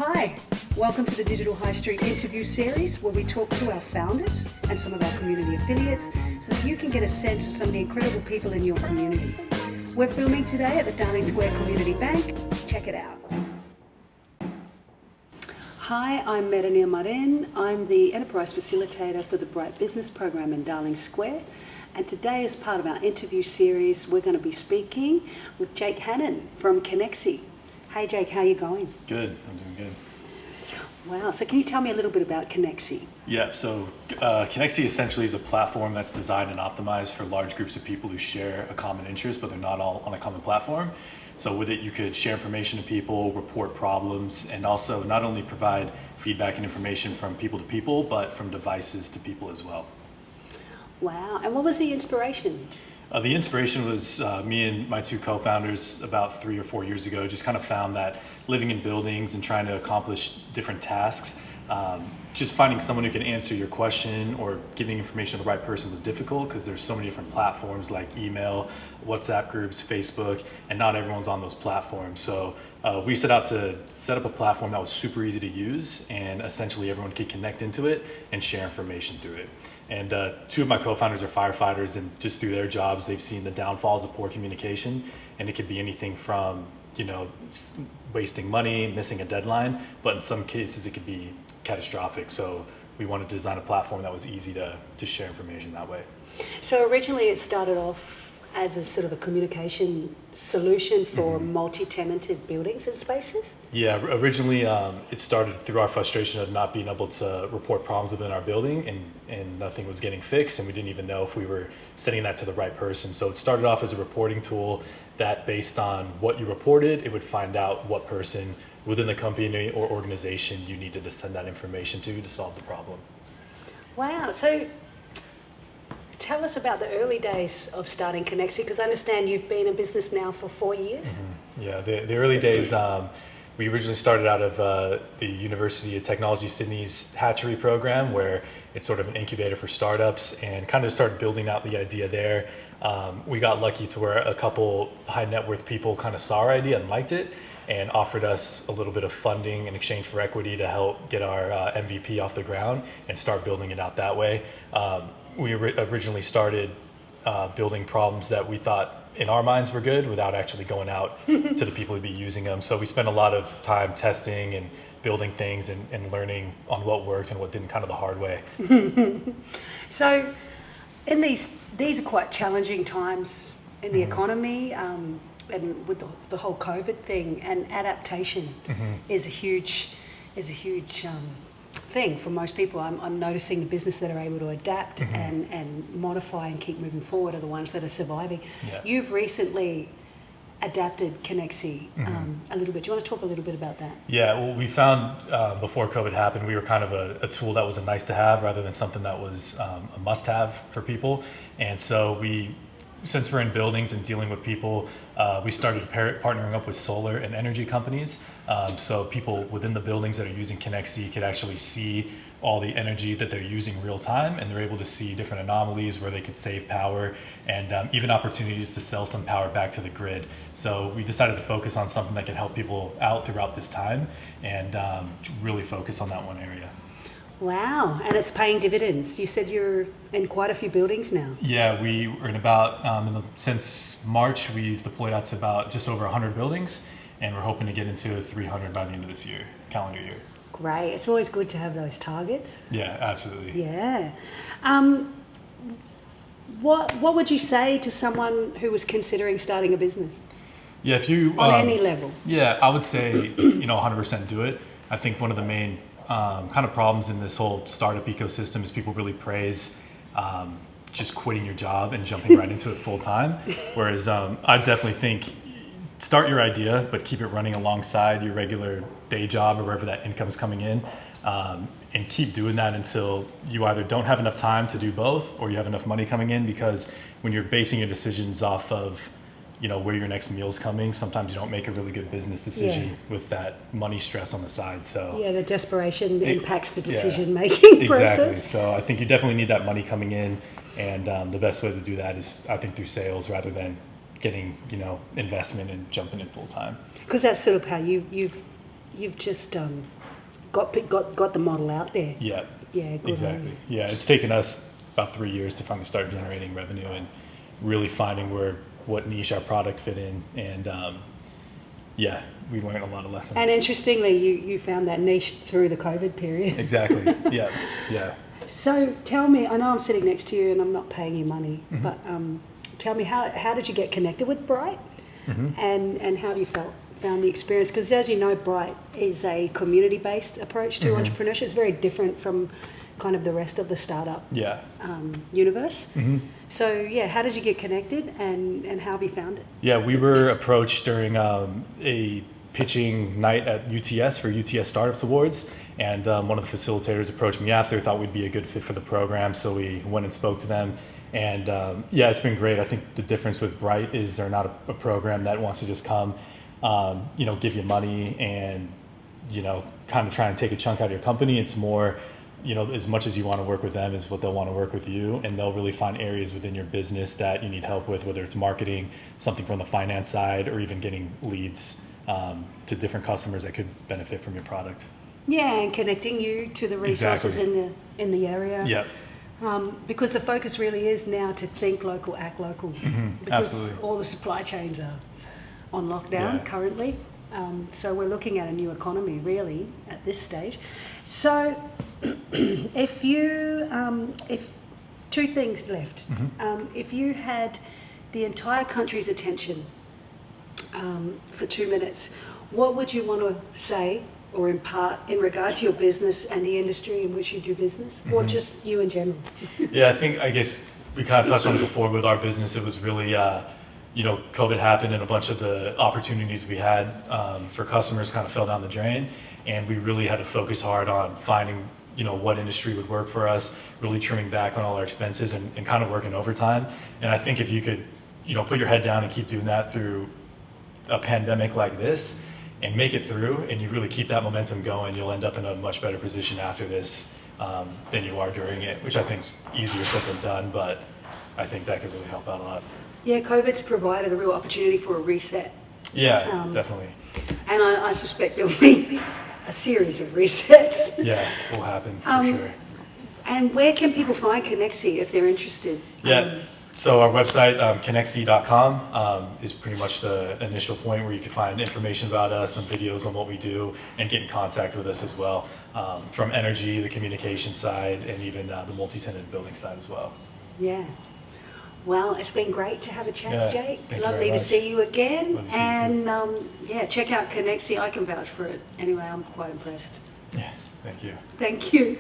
Hi, welcome to the Digital High Street interview series where we talk to our founders and some of our community affiliates so that you can get a sense of some of the incredible people in your community. We're filming today at the Darling Square Community Bank. Check it out. Hi, I'm Meranir Marin. I'm the Enterprise Facilitator for the Bright Business Program in Darling Square. And today, as part of our interview series, we're going to be speaking with Jake Hannan from Conexie. Hey Jake, how are you going? Good, I'm doing good. Wow, so can you tell me a little bit about Conexie? Yeah, so Conexie essentially is a platform that's designed and optimized for large groups of people who share a common interest, but they're not all on a common platform. So with it, you could share information to people, report problems, and also not only provide feedback and information from people to people, but from devices to people as well. Wow, and what was the inspiration? The inspiration was me and my two co-founders about 3 or 4 years ago just kind of found that living in buildings and trying to accomplish different tasks, just finding someone who can answer your question or giving information to the right person was difficult because there's so many different platforms like email, WhatsApp groups, Facebook, and not everyone's on those platforms. So we set out to set up a platform that was super easy to use and essentially everyone could connect into it and share information through it. And two of my co-founders are firefighters, and just through their jobs, they've seen the downfalls of poor communication. And it could be anything from, wasting money, missing a deadline, but in some cases it could be catastrophic. So we wanted to design a platform that was easy to share information that way. So originally it started off as a sort of a communication solution for multi-tenanted buildings and spaces? Yeah, originally it started through our frustration of not being able to report problems within our building and nothing was getting fixed, and we didn't even know if we were sending that to the right person. So it started off as a reporting tool that based on what you reported, it would find out what person within the company or organization you needed to send that information to solve the problem. Wow, so tell us about the early days of starting Conexie, because I understand you've been in business now for 4 years. Mm-hmm. Yeah, the early days, we originally started out of the University of Technology Sydney's hatchery program, where it's sort of an incubator for startups, and kind of started building out the idea there. We got lucky to where a couple high net worth people kind of saw our idea and liked it and offered us a little bit of funding in exchange for equity to help get our MVP off the ground and start building it out that way. We originally started building problems that we thought in our minds were good without actually going out to the people who'd be using them. So we spent a lot of time testing and building things and learning on what worked and what didn't, kind of the hard way. So in these are quite challenging times in the economy, and with the whole COVID thing, and adaptation is a huge thing for most people. I'm noticing the business that are able to adapt and modify and keep moving forward are the ones that are surviving. Yeah. You've recently adapted Conexie a little bit. Do you want to talk a little bit about that? Yeah, well, we found before COVID happened, we were kind of a tool that was a nice to have rather than something that was a must have for people. And so since we're in buildings and dealing with people, we started partnering up with solar and energy companies. So people within the buildings that are using Conexie could actually see all the energy that they're using real time, and they're able to see different anomalies where they could save power and even opportunities to sell some power back to the grid. So we decided to focus on something that could help people out throughout this time and really focus on that one area. Wow, and it's paying dividends. You said you're in quite a few buildings now. Yeah, we are in about, since March, we've deployed out to about just over 100 buildings, and we're hoping to get into 300 by the end of this year, calendar year. Great. It's always good to have those targets. Yeah, absolutely. Yeah. What would you say to someone who was considering starting a business? Yeah, if you... on any level? Yeah, I would say, 100% do it. I think one of the main kind of problems in this whole startup ecosystem is people really praise just quitting your job and jumping right into it full time. Whereas I definitely think start your idea, but keep it running alongside your regular day job or wherever that income's coming in, and keep doing that until you either don't have enough time to do both or you have enough money coming in, because when you're basing your decisions off of where your next meal's coming, sometimes you don't make a really good business decision with that money stress on the side. So yeah, the desperation impacts the decision making process. Exactly. So I think you definitely need that money coming in, and the best way to do that is, I think, through sales rather than getting investment and jumping in full time. Because that's sort of how you've you've just got the model out there. Yeah, Yeah, good exactly. Yeah, it's taken us about 3 years to finally start generating revenue and really finding what niche our product fit in. And yeah, we learned a lot of lessons. And interestingly, you found that niche through the COVID period. Exactly. Yeah. Yeah. So tell me, I know I'm sitting next to you and I'm not paying you money, Mm-hmm. but tell me, how did you get connected with Bright, and how do you found the experience? Because as you know, Bright is a community-based approach to entrepreneurship. It's very different from kind of the rest of the startup Yeah. universe. So yeah, how did you get connected, and how have you found it? Yeah, we were approached during a pitching night at UTS for UTS Startups Awards, and one of the facilitators approached me after, thought we'd be a good fit for the program, so we went and spoke to them. And yeah, it's been great. I think the difference with Bright is they're not a program that wants to just come, give you money and, kind of try and take a chunk out of your company. It's more, as much as you want to work with them is what they'll want to work with you, and they'll really find areas within your business that you need help with, whether it's marketing, something from the finance side, or even getting leads to different customers that could benefit from your product. Yeah, and connecting you to the resources Exactly. in the area. Yep. Because the focus really is now to think local, act local. Because Absolutely. all the supply chains are on lockdown Yeah. currently. So we're looking at a new economy really at this stage. So if two things left. If you had the entire country's attention for 2 minutes, what would you want to say or impart in regard to your business and the industry in which you do business, or just you in general? Yeah, I guess we kind of touched on it before with our business. It was really, COVID happened and a bunch of the opportunities we had for customers kind of fell down the drain. And we really had to focus hard on finding, what industry would work for us, really trimming back on all our expenses and kind of working overtime. And I think if you could, put your head down and keep doing that through a pandemic like this, and make it through, and you really keep that momentum going, you'll end up in a much better position after this than you are during it, which I think is easier said than done, but I think that could really help out a lot. Yeah, COVID's provided a real opportunity for a reset. Yeah, definitely. And I suspect there'll be a series of resets. Yeah, it will happen for sure. And where can people find Conexie if they're interested? Yeah, so our website, Conexie.com, is pretty much the initial point where you can find information about us, some videos on what we do, and get in contact with us as well, from energy, the communication side, and even the multi-tenant building side as well. Yeah. Well, it's been great to have a chat, Yeah, Jake. thank you Lovely very to much. see you again. Love to see you too. And check out Conexie. I can vouch for it. Anyway, I'm quite impressed. Yeah, thank you. Thank you.